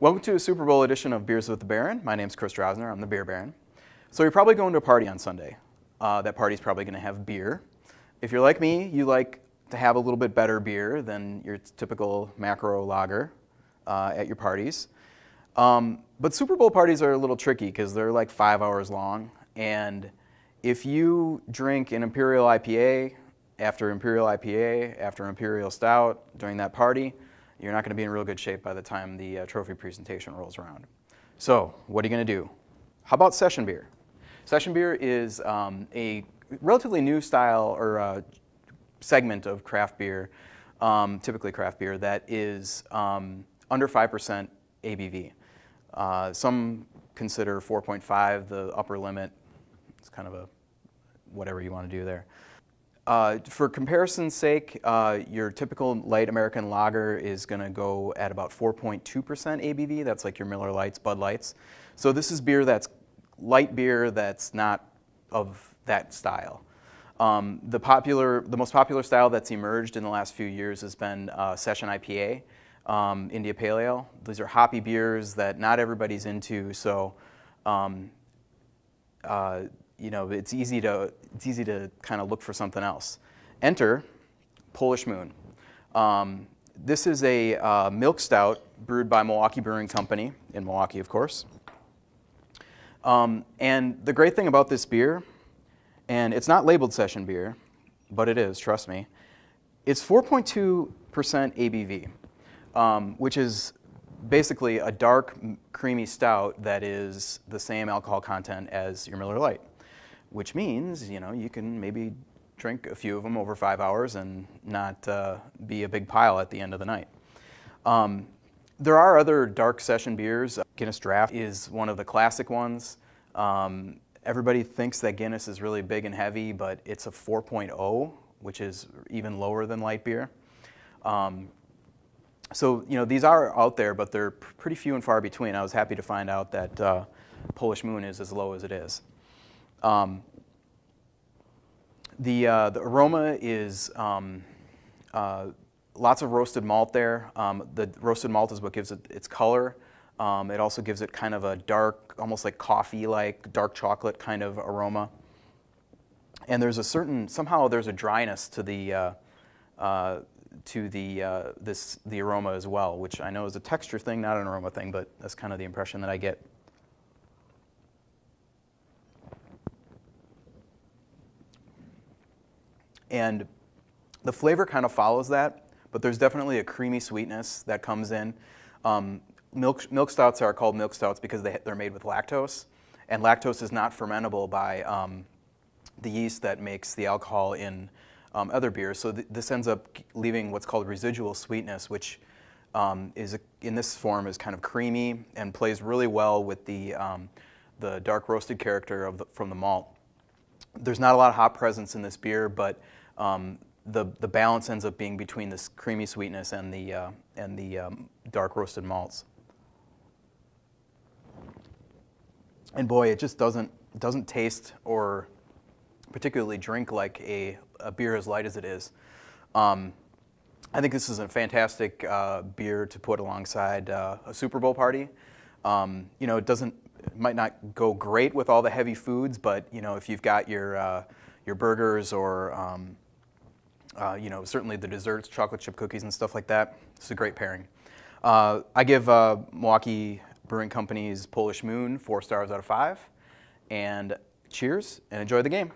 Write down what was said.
Welcome to a Super Bowl edition of Beers with the Baron. My name's Chris Drosner. I'm the Beer Baron. So you're probably going to a party on Sunday. That party's probably going to have beer. If you're like me, you like to have a little bit better beer than your typical macro lager at your parties. But Super Bowl parties are a little tricky because they're like 5 hours long. And if you drink an Imperial IPA after Imperial IPA after Imperial Stout during that party, you're not going to be in real good shape by the time the trophy presentation rolls around. So what are you going to do? How about session beer? Session beer is a relatively new style or segment of craft beer, typically craft beer, that is under 5% ABV. Some consider 4.5 the upper limit. It's kind of a whatever you want to do there. For comparison's sake, your typical light American lager is going to go at about 4.2% ABV. That's like your Miller Lights, Bud Lights. So this is beer that's light beer that's not of that style. The most popular style that's emerged in the last few years has been Session IPA, India Pale Ale. These are hoppy beers that not everybody's into, so it's easy to kind of look for something else. Enter Polish Moon. This is a milk stout brewed by Milwaukee Brewing Company in Milwaukee, of course. And the great thing about this beer, and it's not labeled session beer, but it is, trust me, it's 4.2% ABV, which is basically a dark, creamy stout that is the same alcohol content as your Miller Lite, which means, you can maybe drink a few of them over 5 hours and not be a big pile at the end of the night. There are other dark session beers. Guinness Draft is one of the classic ones. Everybody thinks that Guinness is really big and heavy, but it's a 4.0, which is even lower than light beer. So, these are out there, but they're pretty few and far between. I was happy to find out that Polish Moon is as low as it is. The aroma is lots of roasted malt there. The roasted malt is what gives it its color. It also gives it kind of a dark, almost like coffee-like, dark chocolate kind of aroma. And there's somehow there's a dryness to the aroma as well, which I know is a texture thing, not an aroma thing, but that's kind of the impression that I get. And the flavor kind of follows that, but there's definitely a creamy sweetness that comes in. Milk stouts are called milk stouts because they're made with lactose, and lactose is not fermentable by the yeast that makes the alcohol in other beers. So this ends up leaving what's called residual sweetness, which in this form is kind of creamy and plays really well with the dark roasted character from the malt. There's not a lot of hop presence in this beer, but the balance ends up being between this creamy sweetness and the dark roasted malts. And boy, it just doesn't taste or particularly drink like a beer as light as it is. I think this is a fantastic beer to put alongside a Super Bowl party. It might not go great with all the heavy foods, but if you've got your burgers or certainly the desserts, chocolate chip cookies and stuff like that, it's a great pairing. I give Milwaukee Brewing Company's Polish Moon 4 stars out of 5. And cheers and enjoy the game.